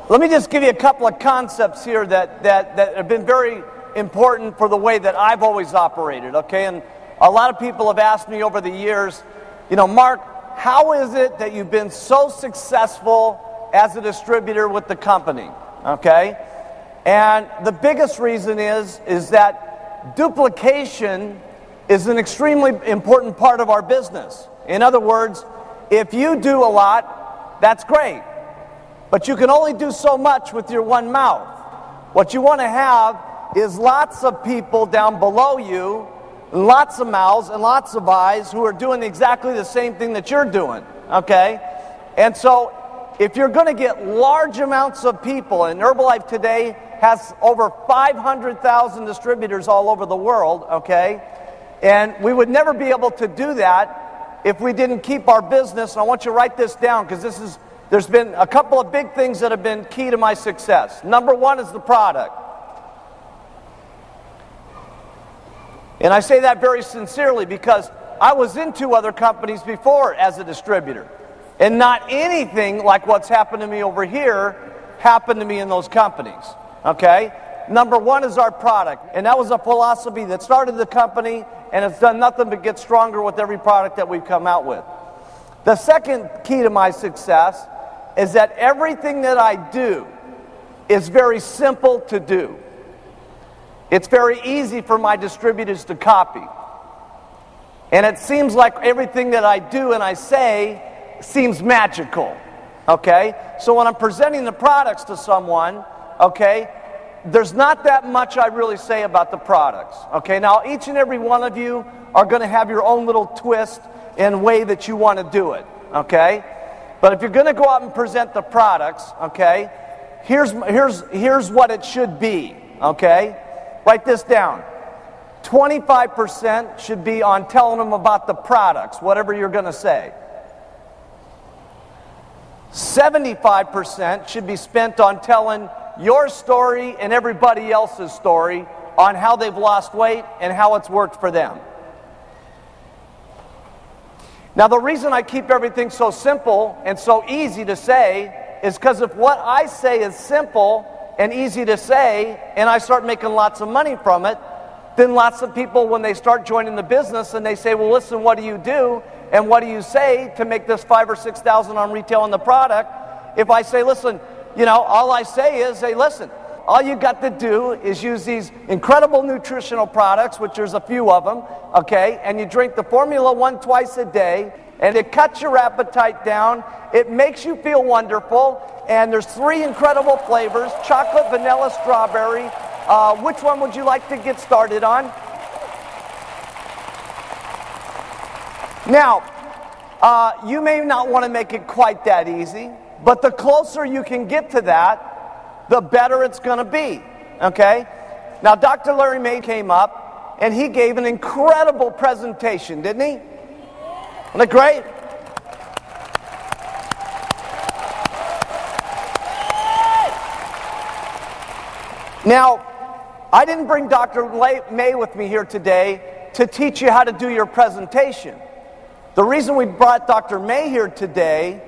Let me just give you a couple of concepts here that have been very important for the way that I've always operated, okay? And a lot of people have asked me over the years, Mark, how is it that you've been so successful as a distributor with the company, okay? And the biggest reason is that duplication is an extremely important part of our business. In other words, if you do a lot, that's great. But you can only do so much with your one mouth. What you want to have is lots of people down below you, lots of mouths and lots of eyes who are doing exactly the same thing that you're doing, okay? And so if you're going to get large amounts of people, and Herbalife today has over 500,000 distributors all over the world, okay? And we would never be able to do that if we didn't keep our business. And I want you to write this down because there's been a couple of big things that have been key to my success. Number one is the product. And I say that very sincerely because I was in 2 other companies before as a distributor. And not anything like what's happened to me over here happened to me in those companies. Okay? Number one is our product. And that was a philosophy that started the company, and it's done nothing but get stronger with every product that we've come out with. The second key to my success is that everything that I do is very simple to do. It's very easy for my distributors to copy. And it seems like everything that I do and I say seems magical. Okay? So when I'm presenting the products to someone, okay, there's not that much I really say about the products. Okay? Now, each and every one of you are going to have your own little twist and way that you want to do it. Okay? But if you're going to go out and present the products, okay, here's what it should be. Okay? Write this down. 25% should be on telling them about the products, whatever you're going to say. 75% should be spent on telling your story and everybody else's story on how they've lost weight and how it's worked for them. Now, the reason I keep everything so simple and so easy to say is because if what I say is simple and easy to say, and I start making lots of money from it, then lots of people, when they start joining the business and they say, well, listen, what do you do? And what do you say to make this $5,000 or $6,000 on retail on the product? If I say, listen, all I say is, hey, listen, all you got to do is use these incredible nutritional products, which there's a few of them, okay, and you drink the Formula 1 twice a day, and it cuts your appetite down, it makes you feel wonderful, and there's 3 incredible flavors, chocolate, vanilla, strawberry. Which one would you like to get started on? Now, you may not want to make it quite that easy, but the closer you can get to that, the better it's going to be, okay? Now, Dr. Larry May came up, and he gave an incredible presentation, didn't he? Wasn't it great? Now, I didn't bring Dr. May with me here today to teach you how to do your presentation. The reason we brought Dr. May here today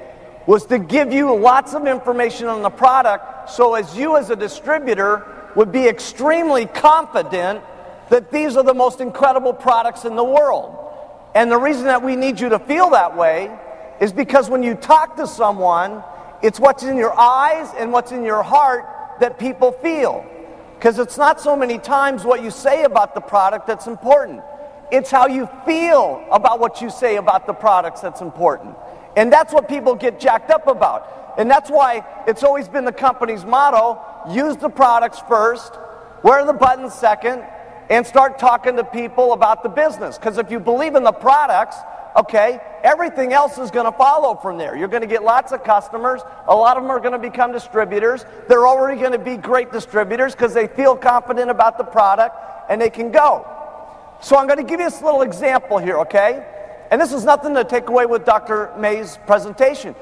was to give you lots of information on the product so as you as a distributor would be extremely confident that these are the most incredible products in the world. And the reason that we need you to feel that way is because when you talk to someone, it's what's in your eyes and what's in your heart that people feel. Because it's not so many times what you say about the product that's important. It's how you feel about what you say about the products that's important. And that's what people get jacked up about. And that's why it's always been the company's motto, use the products first, wear the buttons second, and start talking to people about the business. Because if you believe in the products, okay, everything else is going to follow from there. You're going to get lots of customers. A lot of them are going to become distributors. They're already going to be great distributors because they feel confident about the product and they can go. So I'm going to give you this little example here, okay? And this is nothing to take away with Dr. May's presentation.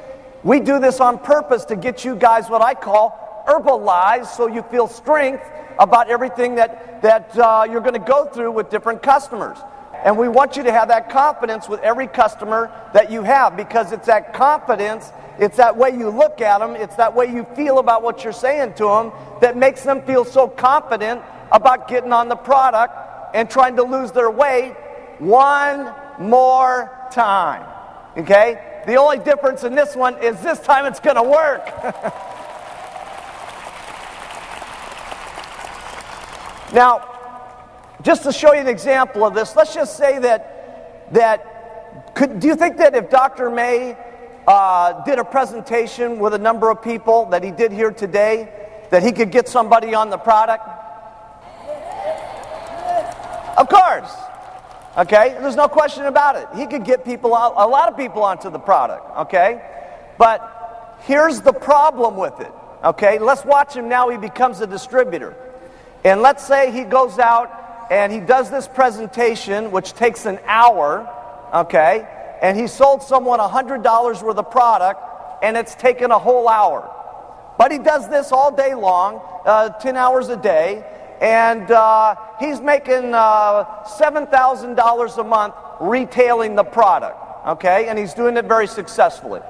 We do this on purpose to get you guys what I call herbalized so you feel strength about everything that you're going to go through with different customers. And we want you to have that confidence with every customer that you have, because it's that confidence, it's that way you look at them, it's that way you feel about what you're saying to them that makes them feel so confident about getting on the product and trying to lose their weight one more time. Okay? The only difference in this one is this time it's going to work. Now, just to show you an example of this, let's just say do you think that if Dr. May did a presentation with a number of people that he did here today, that he could get somebody on the product? Of course. Okay? There's no question about it. He could get people, a lot of people onto the product. Okay? But here's the problem with it. Okay? Let's watch him now. He becomes a distributor. And let's say he goes out and he does this presentation, which takes an hour, okay? And he sold someone $100 worth of product, and it's taken a whole hour. But he does this all day long, 10 hours a day, and he's making $7,000 a month retailing the product, okay? And he's doing it very successfully.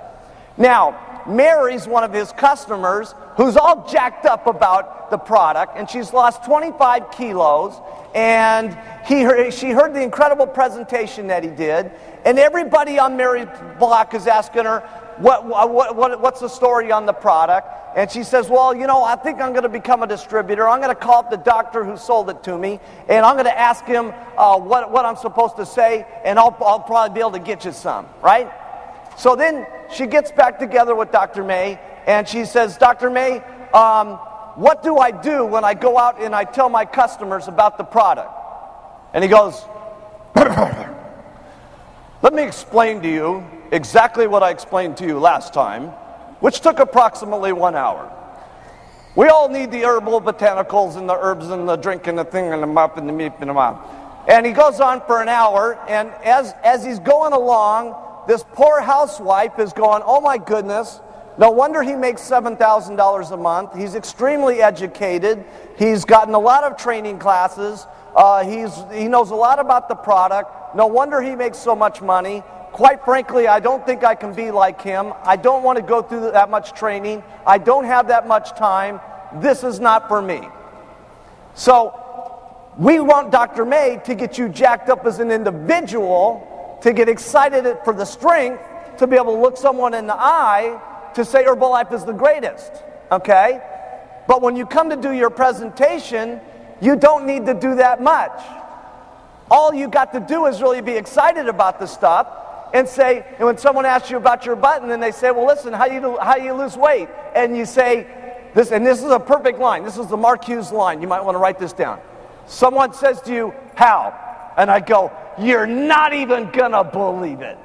Now, Mary's one of his customers who's all jacked up about the product, and she's lost 25 kilos, and she heard the incredible presentation that he did, and everybody on Mary's block is asking her, what's the story on the product? And she says, well, you know, I think I'm going to become a distributor. I'm going to call up the doctor who sold it to me, and I'm going to ask him what I'm supposed to say, and I'll probably be able to get you some, right? So then she gets back together with Dr. May, and she says, Dr. May, what do I do when I go out and I tell my customers about the product? And he goes, let me explain to you exactly what I explained to you last time, which took approximately 1 hour. We all need the herbal botanicals and the herbs and the drink and the thing and the mop and the meat and the mop. And he goes on for an hour, and as he's going along, this poor housewife is going, oh my goodness, no wonder he makes $7,000 a month. He's extremely educated. He's gotten a lot of training classes. He knows a lot about the product. No wonder he makes so much money. Quite frankly, I don't think I can be like him. I don't want to go through that much training. I don't have that much time. This is not for me. So we want Dr. May to get you jacked up as an individual, to get excited for the strength, to be able to look someone in the eye, to say Herbalife is the greatest, okay? But when you come to do your presentation, you don't need to do that much. All you got to do is really be excited about the stuff and say, and when someone asks you about your button, and they say, well, listen, how do you lose weight? And you say, this is a perfect line. This is the Mark Hughes line. You might want to write this down. Someone says to you, how? And I go, you're not even going to believe it.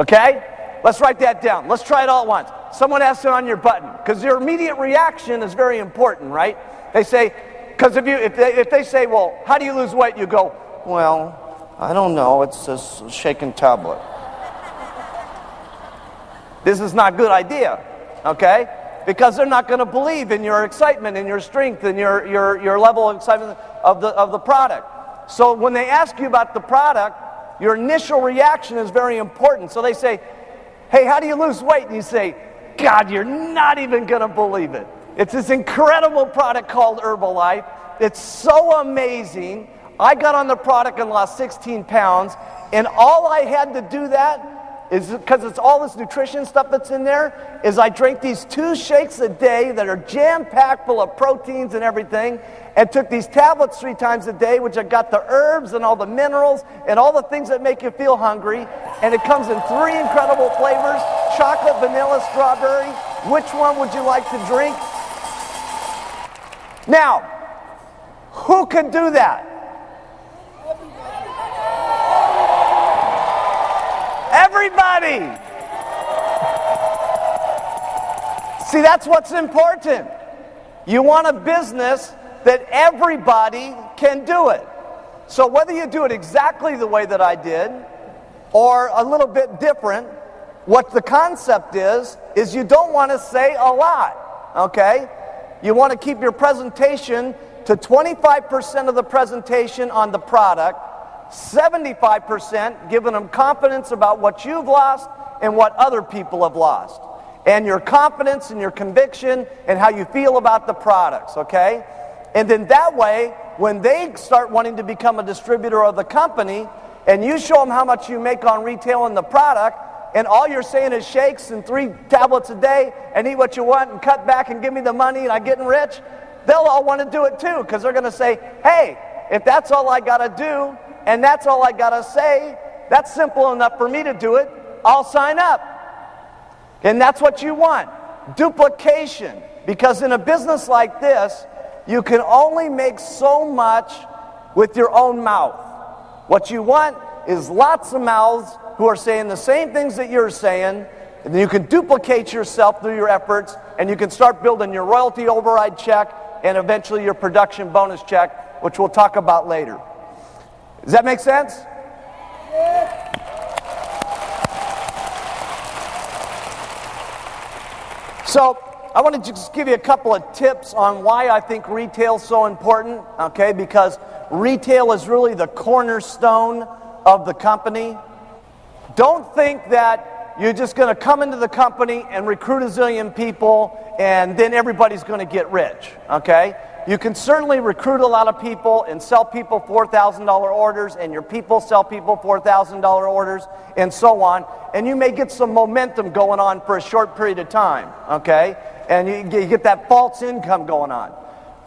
Okay? Let's write that down. Let's try it all at once. Someone asks it on your button, because your immediate reaction is very important, right? They say, because if they say, well, how do you lose weight? You go, well, I don't know. It's a shaken tablet. This is not a good idea, okay? Because they're not going to believe in your excitement and your strength and your level of excitement of the product. So when they ask you about the product, your initial reaction is very important. So they say, hey, how do you lose weight? And you say, God, you're not even going to believe it. It's this incredible product called Herbalife. It's so amazing. I got on the product and lost 16 pounds. And all I had to do that is, because it's all this nutrition stuff that's in there, is I drank these 2 shakes a day that are jam-packed full of proteins and everything, and took these tablets 3 times a day, which I got the herbs and all the minerals and all the things that make you feel hungry. And it comes in 3 incredible flavors: chocolate, vanilla, strawberry. Which one would you like to drink? Now, who could do that? Everybody! See, that's what's important. You want a business that everybody can do it. So whether you do it exactly the way that I did, or a little bit different, what the concept is you don't want to say a lot, okay? You want to keep your presentation to 25% of the presentation on the product, 75% giving them confidence about what you've lost and what other people have lost. And your confidence and your conviction and how you feel about the products, okay? And then that way, when they start wanting to become a distributor of the company, and you show them how much you make on retailing the product, and all you're saying is shakes and 3 tablets a day, and eat what you want, and cut back and give me the money, and I'm getting rich, they'll all want to do it too, because they're going to say, hey, if that's all I got to do, and that's all I got to say, that's simple enough for me to do it, I'll sign up. And that's what you want. Duplication. Because in a business like this, you can only make so much with your own mouth. What you want is lots of mouths who are saying the same things that you're saying, and then you can duplicate yourself through your efforts, and you can start building your royalty override check and eventually your production bonus check, which we'll talk about later. Does that make sense? So, I want to just give you a couple of tips on why I think retail is so important, okay? Because retail is really the cornerstone of the company. Don't think that you're just going to come into the company and recruit a zillion people and then everybody's going to get rich, okay? You can certainly recruit a lot of people and sell people $4,000 orders, and your people sell people $4,000 orders, and so on. And you may get some momentum going on for a short period of time, okay? And you get that false income going on.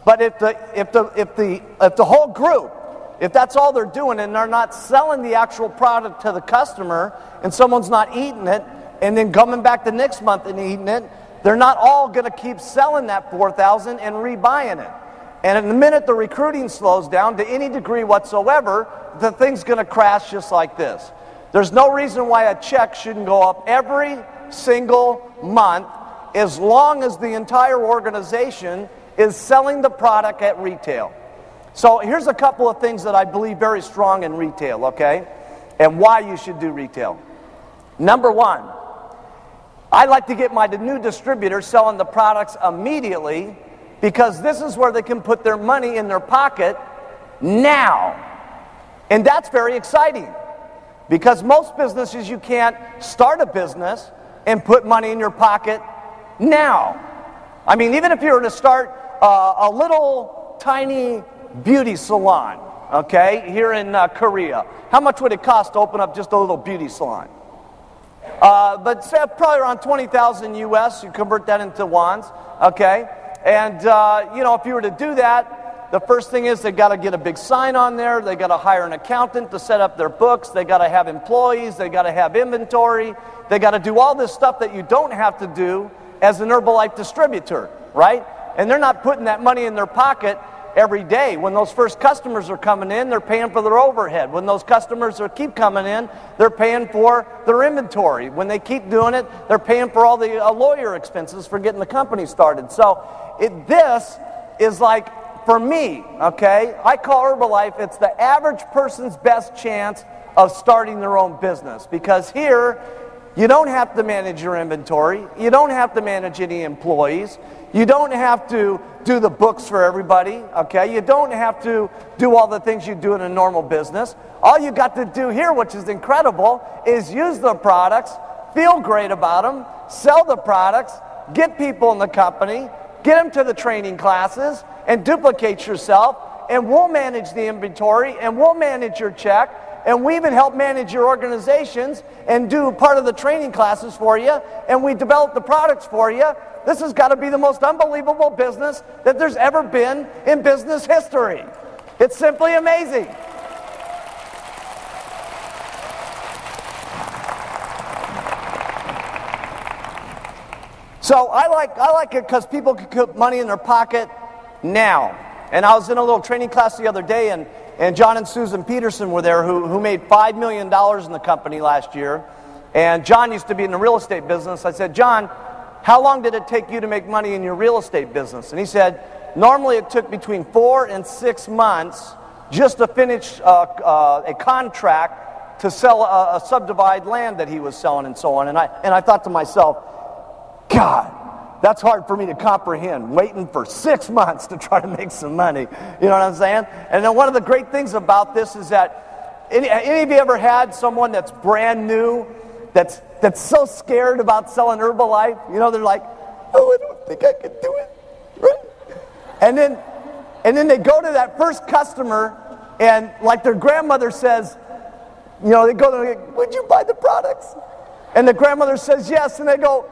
But if the whole group, if that's all they're doing and they're not selling the actual product to the customer, and someone's not eating it, and then coming back the next month and eating it, they're not all going to keep selling that $4,000 and rebuying it. And in the minute the recruiting slows down to any degree whatsoever, the thing's going to crash just like this. There's no reason why a check shouldn't go up every single month as long as the entire organization is selling the product at retail. So here's a couple of things that I believe very strong in retail, okay? And why you should do retail. Number one, I like to get my new distributors selling the products immediately, because this is where they can put their money in their pocket now. And that's very exciting. Because most businesses, you can't start a business and put money in your pocket now. I mean, even if you were to start a little tiny beauty salon, okay, here in Korea, how much would it cost to open up just a little beauty salon? But say probably around 20,000 US, you convert that into wons, okay? And, if you were to do that, the first thing is they've got to get a big sign on there. They've got to hire an accountant to set up their books. They've got to have employees. They've got to have inventory. They've got to do all this stuff that you don't have to do as an Herbalife distributor, right? And they're not putting that money in their pocket every day. When those first customers are coming in, they're paying for their overhead. When those customers keep coming in, they're paying for their inventory. When they keep doing it, they're paying for all the lawyer expenses for getting the company started. So this is like, for me, okay, I call Herbalife, it's the average person's best chance of starting their own business. Because here, you don't have to manage your inventory. You don't have to manage any employees. You don't have to do the books for everybody, okay? You don't have to do all the things you do in a normal business. All you got to do here, which is incredible, is use the products, feel great about them, sell the products, get people in the company, get them to the training classes, and duplicate yourself, and we'll manage the inventory, and we'll manage your check, and we even help manage your organizations and do part of the training classes for you, and we develop the products for you. This has got to be the most unbelievable business that there's ever been in business history. It's simply amazing. So I like it because people can put money in their pocket now. And I was in a little training class the other day, and John and Susan Peterson were there, who made $5 million in the company last year. And John used to be in the real estate business. I said, John, how long did it take you to make money in your real estate business? And he said, normally it took between 4 and 6 months just to finish a contract to sell a subdivided land that he was selling and so on. And I thought to myself, God, that's hard for me to comprehend, waiting for 6 months to try to make some money. You know what I'm saying? And then one of the great things about this is that any of you ever had someone that's brand new, that's so scared about selling Herbalife? You know, they're like, oh, I don't think I can do it, right? And then they go to that first customer, and like their grandmother says, you know, they go to them, would you buy the products? And the grandmother says yes, and they go,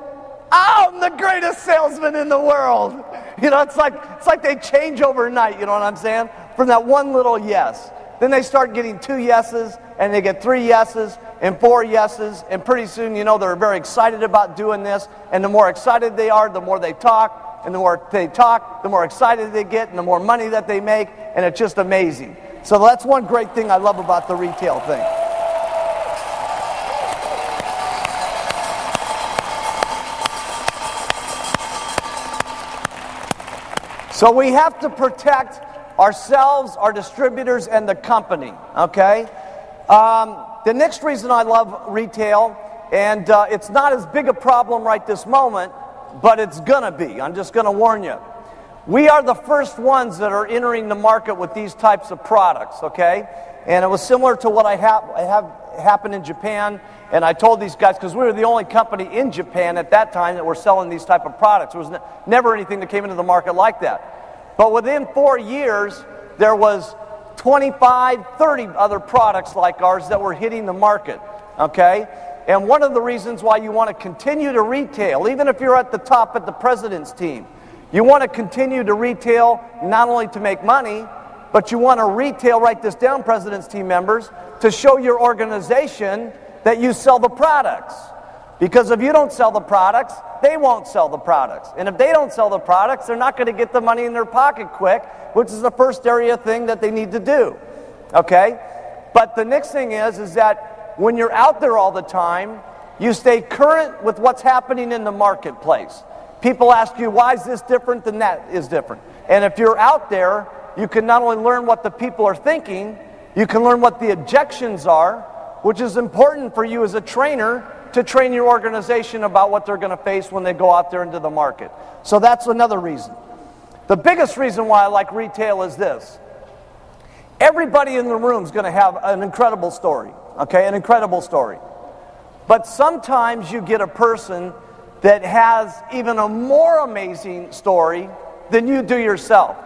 I'm the greatest salesman in the world. You know, it's like they change overnight, you know what I'm saying? From that one little yes. Then they start getting 2 yeses, and they get 3 yeses, and 4 yeses, and pretty soon, you know, they're very excited about doing this, and the more excited they are, the more they talk, and the more they talk, the more excited they get, and the more money that they make, and it's just amazing. So that's one great thing I love about the retail thing. So we have to protect ourselves, our distributors, and the company, okay? The next reason I love retail, and it's not as big a problem right this moment, but it's going to be. I'm just going to warn you. We are the first ones that are entering the market with these types of products, okay? And it was similar to what I have happened in Japan, and I told these guys, because we were the only company in Japan at that time that were selling these type of products. There was never anything that came into the market like that. But within 4 years, there was 25, 30 other products like ours that were hitting the market, okay? And one of the reasons why you want to continue to retail, even if you're at the top at the president's team, you want to continue to retail not only to make money, but you want to retail, write this down, president's team members, to show your organization that you sell the products. Because if you don't sell the products, they won't sell the products. And if they don't sell the products, they're not going to get the money in their pocket quick, which is the first area thing that they need to do. Okay? But the next thing is that when you're out there all the time, you stay current with what's happening in the marketplace. People ask you, why is this different than that is different? And if you're out there, you can not only learn what the people are thinking, you can learn what the objections are, which is important for you as a trainer to train your organization about what they're going to face when they go out there into the market. So that's another reason. The biggest reason why I like retail is this. Everybody in the room is going to have an incredible story, okay, an incredible story. But sometimes you get a person that has even a more amazing story than you do yourself.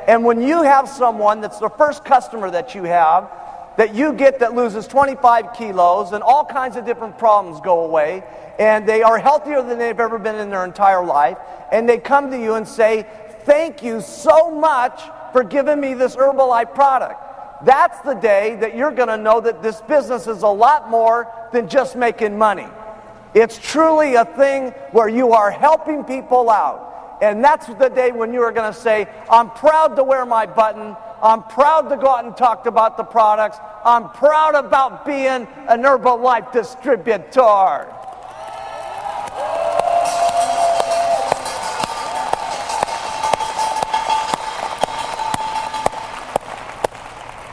And when you have someone that's the first customer that you have, that you get that loses 25 kilos and all kinds of different problems go away, and they are healthier than they've ever been in their entire life, and they come to you and say, thank you so much for giving me this Herbalife product. That's the day that you're going to know that this business is a lot more than just making money. It's truly a thing where you are helping people out. And that's the day when you are going to say, I'm proud to wear my button. I'm proud to go out and talk about the products. I'm proud about being an Herbalife distributor.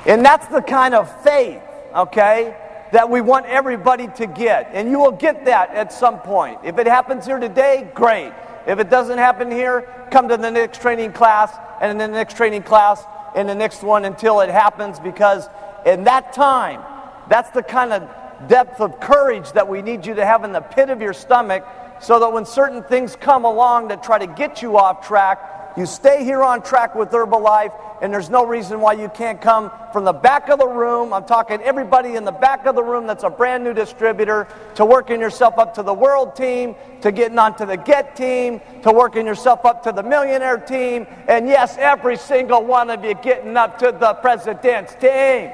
And that's the kind of faith, okay, that we want everybody to get. And you will get that at some point. If it happens here today, great. If it doesn't happen here, come to the next training class, and in the next training class, and the next one until it happens, because in that time, that's the kind of depth of courage that we need you to have in the pit of your stomach, so that when certain things come along that try to get you off track, you stay here on track with Herbalife, and there's no reason why you can't come from the back of the room. I'm talking everybody in the back of the room that's a brand new distributor, to working yourself up to the world team, to getting onto the get team, to working yourself up to the millionaire team, and yes, every single one of you getting up to the president's team.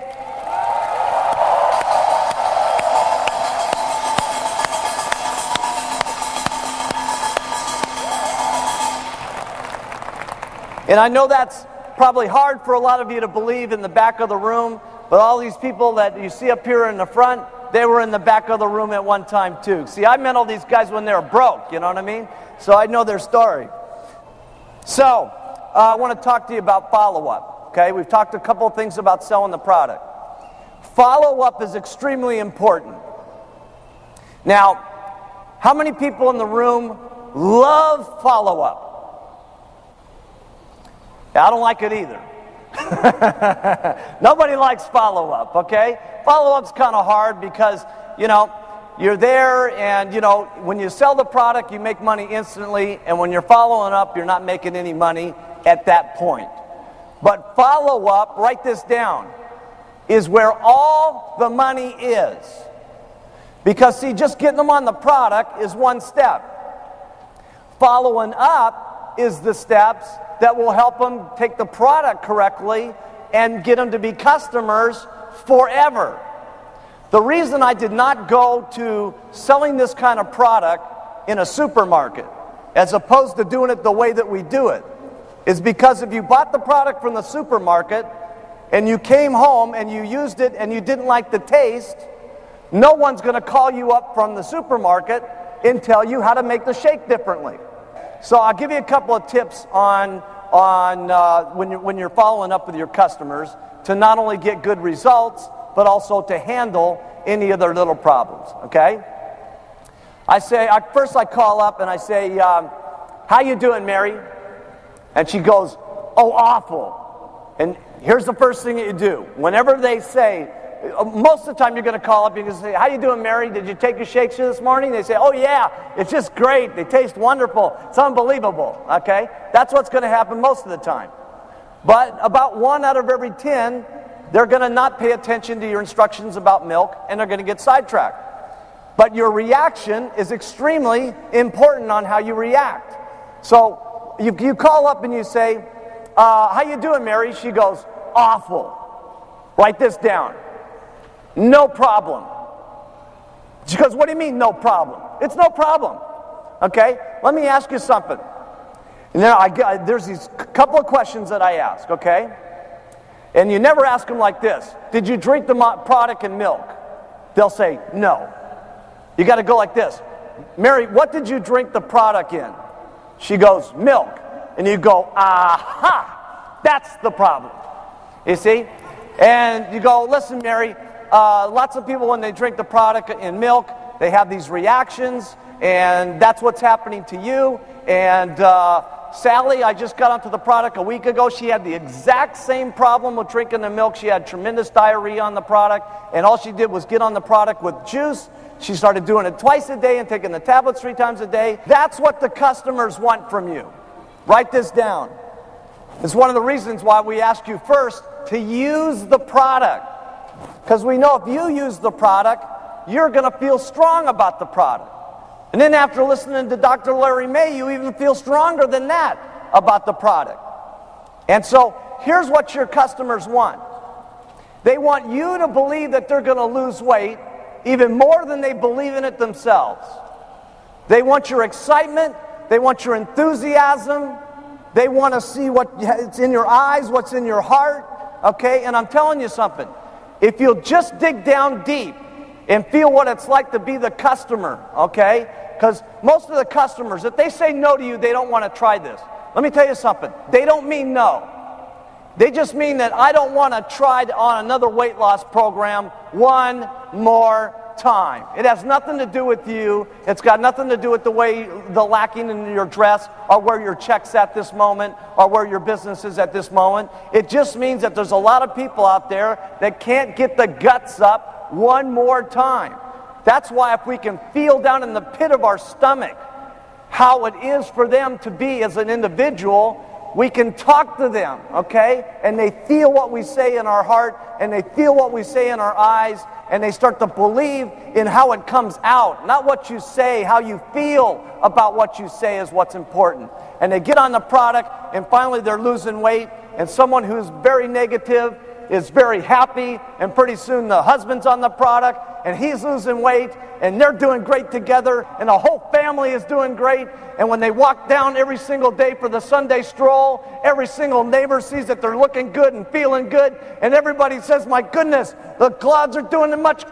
And I know that's probably hard for a lot of you to believe in the back of the room, but all these people that you see up here in the front, they were in the back of the room at one time too. See, I met all these guys when they were broke, you know what I mean? So I know their story. So, I want to talk to you about follow-up, okay? We've talked a couple of things about selling the product. Follow-up is extremely important. Now, how many people in the room love follow-up? I don't like it either. Nobody likes follow-up, okay? Follow-up's kind of hard because, you know, you're there and, you know, when you sell the product, you make money instantly, and when you're following up, you're not making any money at that point. But follow-up, write this down, is where all the money is. Because, see, just getting them on the product is one step. Following up is the steps that will help them take the product correctly and get them to be customers forever. The reason I did not go to selling this kind of product in a supermarket, as opposed to doing it the way that we do it, is because if you bought the product from the supermarket and you came home and you used it and you didn't like the taste, no one's going to call you up from the supermarket and tell you how to make the shake differently. So I'll give you a couple of tips on when you're following up with your customers to not only get good results, but also to handle any of their little problems, okay? First I call up and I say, how you doing, Mary? And she goes, oh, awful. And here's the first thing that you do. Whenever they say, most of the time you're going to call up, you're going to say, how you doing, Mary? Did you take your shakes this morning? They say, oh, yeah, it's just great. They taste wonderful. It's unbelievable, okay? That's what's going to happen most of the time. But about 1 out of every 10, they're going to not pay attention to your instructions about milk, and they're going to get sidetracked. But your reaction is extremely important on how you react. So you call up and you say, how you doing, Mary? She goes, awful. Write this down. No problem. She goes, what do you mean no problem? It's no problem. Okay? Let me ask you something. And then there's these couple of questions that I ask, okay? And you never ask them like this. Did you drink the product in milk? They'll say, no. You got to go like this. Mary, what did you drink the product in? She goes, milk. And you go, aha, that's the problem. You see? And you go, listen, Mary, lots of people when they drink the product in milk, they have these reactions, and that's what's happening to you. And Sally, I just got onto the product a week ago. She had the exact same problem with drinking the milk. She had tremendous diarrhea on the product, and all she did was get on the product with juice. She started doing it twice a day and taking the tablets 3 times a day. That's what the customers want from you. Write this down. It's one of the reasons why we ask you first to use the product. Because we know if you use the product, you're going to feel strong about the product. And then after listening to Dr. Larry May, you even feel stronger than that about the product. And so here's what your customers want. They want you to believe that they're going to lose weight even more than they believe in it themselves. They want your excitement. They want your enthusiasm. They want to see what's in your eyes, what's in your heart. Okay? And I'm telling you something. If you'll just dig down deep and feel what it's like to be the customer, okay? Because most of the customers, if they say no to you, they don't want to try this. Let me tell you something. They don't mean no. They just mean that I don't want to try on another weight loss program one more time. It has nothing to do with you. It's got nothing to do with the lacking in your dress or where your check's at this moment or where your business is at this moment. It just means that there's a lot of people out there that can't get the guts up one more time. That's why if we can feel down in the pit of our stomach how it is for them to be as an individual, we can talk to them, okay? And they feel what we say in our heart, and they feel what we say in our eyes, and they start to believe in how it comes out. Not what you say, how you feel about what you say is what's important. And they get on the product, and finally they're losing weight, and someone who's very negative is very happy, and pretty soon the husband's on the product, and he's losing weight, and they're doing great together, and the whole family is doing great. And when they walk down every single day for the Sunday stroll, every single neighbor sees that they're looking good and feeling good, and everybody says, my goodness, the Clouds are doing much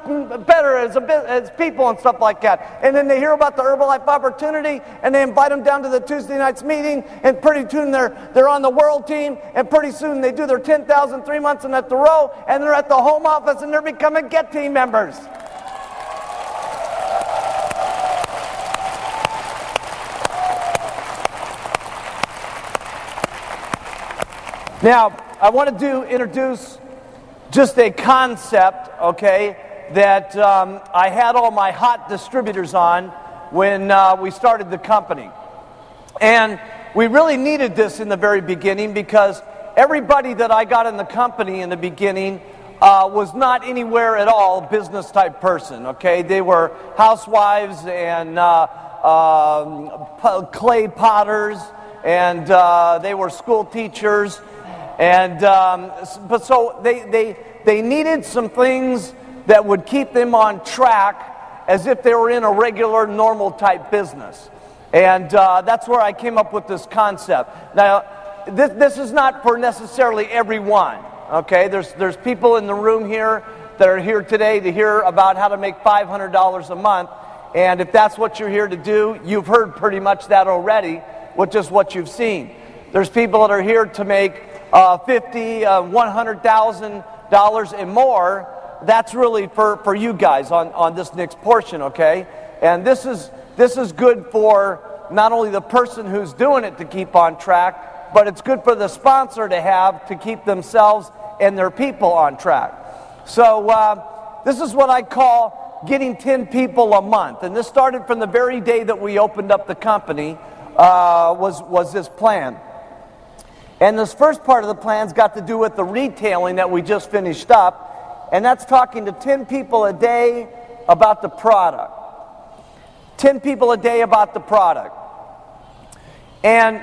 better as people and stuff like that. And then they hear about the Herbalife opportunity, and they invite them down to the Tuesday night's meeting, and pretty soon they're on the world team, and pretty soon they do their 10,000 3 months and at the row, and they're at the home office, and they're becoming Get Team members. Now, I wanted to introduce just a concept, okay, that I had all my hot distributors on when we started the company. And we really needed this in the very beginning because everybody that I got in the company in the beginning was not anywhere at all business type person, okay? They were housewives and clay potters, and they were school teachers, and but so they needed some things that would keep them on track as if they were in a regular, normal type business. And that's where I came up with this concept. Now, this is not for necessarily everyone, okay? There's people in the room here that are here today to hear about how to make $500 a month. And if that's what you're here to do, you've heard pretty much that already with just what you've seen. There's people that are here to make $50,000, $100,000 and more. That's really for you guys on this next portion, okay? And this is good for not only the person who's doing it to keep on track, but it's good for the sponsor to have to keep themselves and their people on track. So this is what I call getting 10 people a month. And this started from the very day that we opened up the company, was this plan. And this first part of the plan's got to do with the retailing that we just finished up. And that's talking to 10 people a day about the product. 10 people a day about the product. And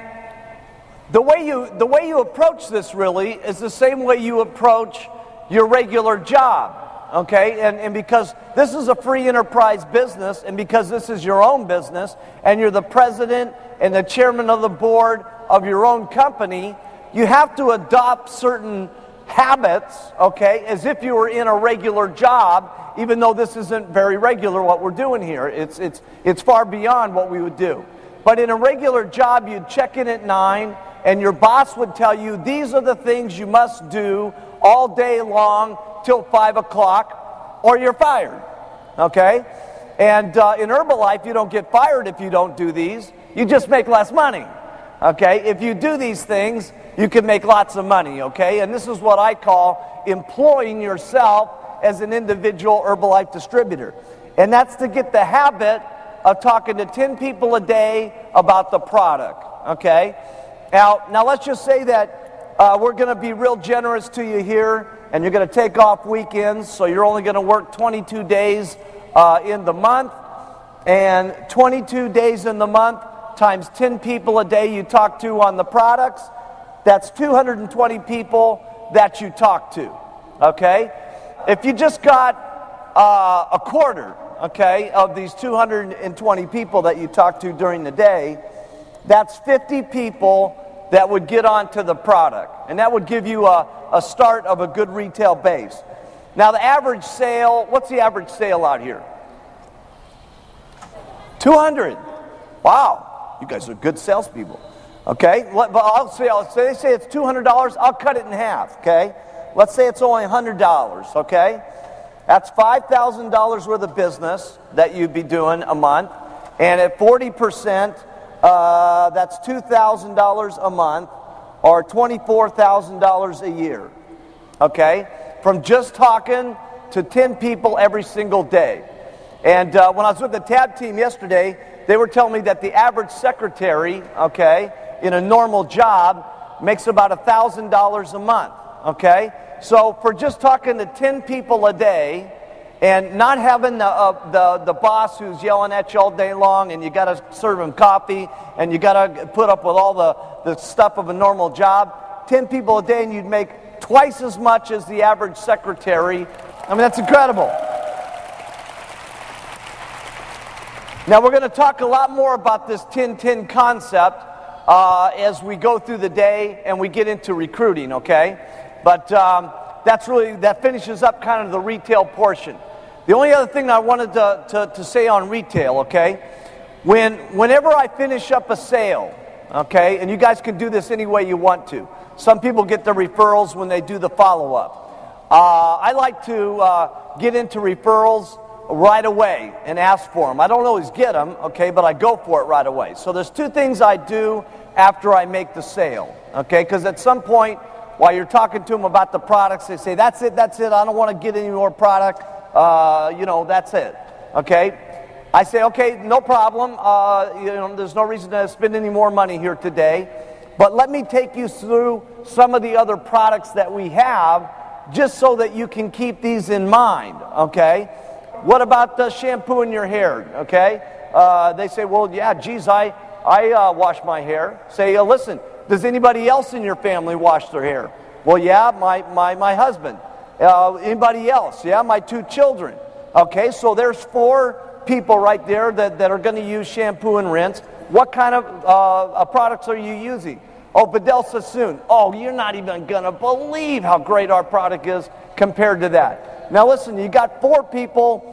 the way you approach this really is the same way you approach your regular job. Okay, and because this is a free enterprise business, and because this is your own business, and you're the president and the chairman of the board of your own company, you have to adopt certain habits, okay, as if you were in a regular job, even though this isn't very regular what we're doing here. It's far beyond what we would do. But in a regular job, you'd check in at 9, and your boss would tell you, these are the things you must do all day long till 5 o'clock, or you're fired, okay? And in Herbalife, you don't get fired if you don't do these. You just make less money, okay? If you do these things, you can make lots of money, okay? And this is what I call employing yourself as an individual Herbalife distributor. And that's to get the habit of talking to 10 people a day about the product, okay? Now let's just say that we're going to be real generous to you here, and you're going to take off weekends, so you're only going to work 22 days in the month. And 22 days in the month times 10 people a day you talk to on the products, that's 220 people that you talk to, okay? If you just got a quarter, okay, of these 220 people that you talk to during the day, that's 50 people that would get onto the product. And that would give you a start of a good retail base. Now the average sale, what's the average sale out here? 200. Wow, you guys are good salespeople. Okay, but they say it's $200, I'll cut it in half, okay? Let's say it's only $100, okay? That's $5,000 worth of business that you'd be doing a month. And at 40%, that's $2,000 a month, or $24,000 a year, okay? From just talking to 10 people every single day. And when I was with the TAB team yesterday, they were telling me that the average secretary, okay, in a normal job makes about $1,000 a month, okay? So for just talking to 10 people a day and not having the boss who's yelling at you all day long, and you got to serve him coffee, and you got to put up with all the stuff of a normal job, 10 people a day, and you'd make twice as much as the average secretary. I mean, that's incredible. Now, we're going to talk a lot more about this 10-10 concept as we go through the day and we get into recruiting, okay? But that finishes up kind of the retail portion. The only other thing I wanted to say on retail, okay? Whenever I finish up a sale, okay, and you guys can do this any way you want to. Some people get the referrals when they do the follow-up. I like to get into referrals right away and ask for them. I don't always get them, okay, but I go for it right away. So there's two things I do after I make the sale, okay, because at some point while you're talking to them about the products, they say, that's it, I don't want to get any more product, that's it, okay? I say, okay, no problem, there's no reason to spend any more money here today, but let me take you through some of the other products that we have, just so that you can keep these in mind, okay? What about the shampoo in your hair, okay? They say, well, yeah, geez, I wash my hair. Say, listen, does anybody else in your family wash their hair? Well, yeah, my husband. Anybody else? Yeah, my 2 children. Okay, so there's 4 people right there that are going to use shampoo and rinse. What kind of products are you using? Oh, Bedell Sassoon. Oh, you're not even going to believe how great our product is compared to that. Now listen, you got 4 people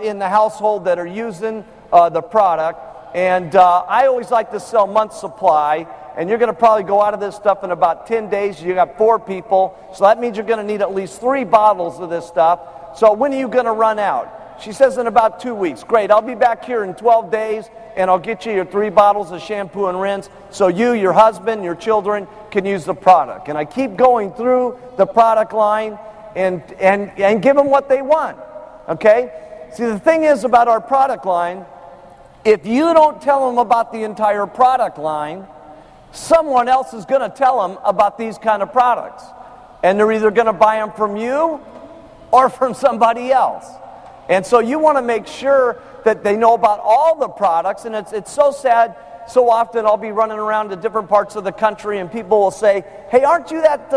in the household that are using the product, and I always like to sell month's supply, and you're going to probably go out of this stuff in about 10 days. You got 4 people, so that means you're going to need at least 3 bottles of this stuff. So when are you going to run out? She says in about 2 weeks. Great, I'll be back here in 12 days, and I'll get you your 3 bottles of shampoo and rinse so you, your husband, your children can use the product. And I keep going through the product line and give them what they want, okay? See, the thing is about our product line, if you don't tell them about the entire product line, someone else is going to tell them about these kind of products. And they're either going to buy them from you or from somebody else. And so you want to make sure that they know about all the products. And it's so sad, so often I'll be running around to different parts of the country and people will say, hey, aren't you that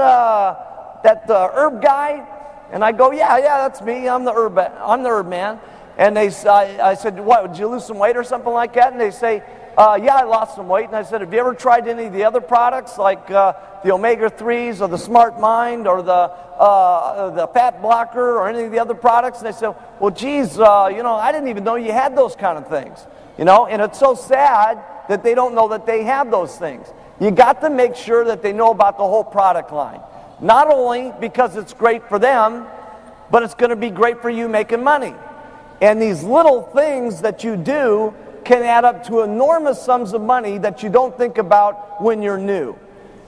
herb guy? And I go, yeah, that's me. I'm the herb man. And I said, what, did you lose some weight or something like that? And they say, yeah, I lost some weight. And I said, have you ever tried any of the other products like the omega-3s or the Smart Mind or the fat blocker or any of the other products? And they said, well, geez, I didn't even know you had those kind of things. And it's so sad that they don't know that they have those things. You got to make sure that they know about the whole product line. Not only because it's great for them, but it's going to be great for you making money. And these little things that you do can add up to enormous sums of money that you don't think about when you're new.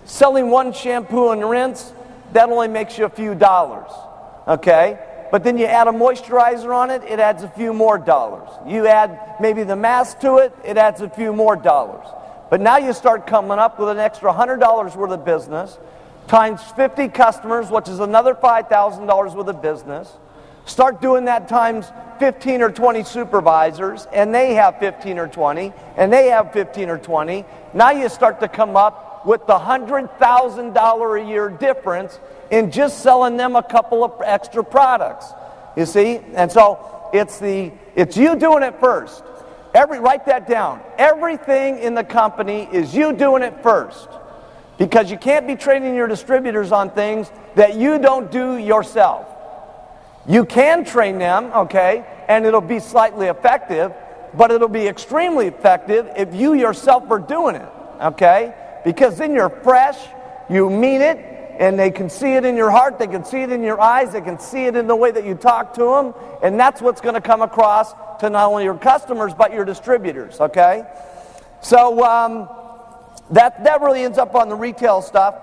Selling 1 shampoo and rinse, that only makes you a few dollars, okay? But then you add a moisturizer on it, it adds a few more dollars. You add maybe the mask to it, it adds a few more dollars. But now you start coming up with an extra $100 worth of business, times 50 customers, which is another $5,000 worth of business. Start doing that times 15 or 20 supervisors, and they have 15 or 20, and they have 15 or 20. Now you start to come up with the $100,000 a year difference in just selling them a couple of extra products. You see? And so it's you doing it first. Write that down. Everything in the company is you doing it first. Because you can't be training your distributors on things that you don't do yourself. You can train them, okay, and it'll be slightly effective, but it'll be extremely effective if you yourself are doing it, okay? Because then you're fresh, you mean it, and they can see it in your heart, they can see it in your eyes, they can see it in the way that you talk to them, and that's what's going to come across to not only your customers, but your distributors, okay? So that really ends up on the retail stuff.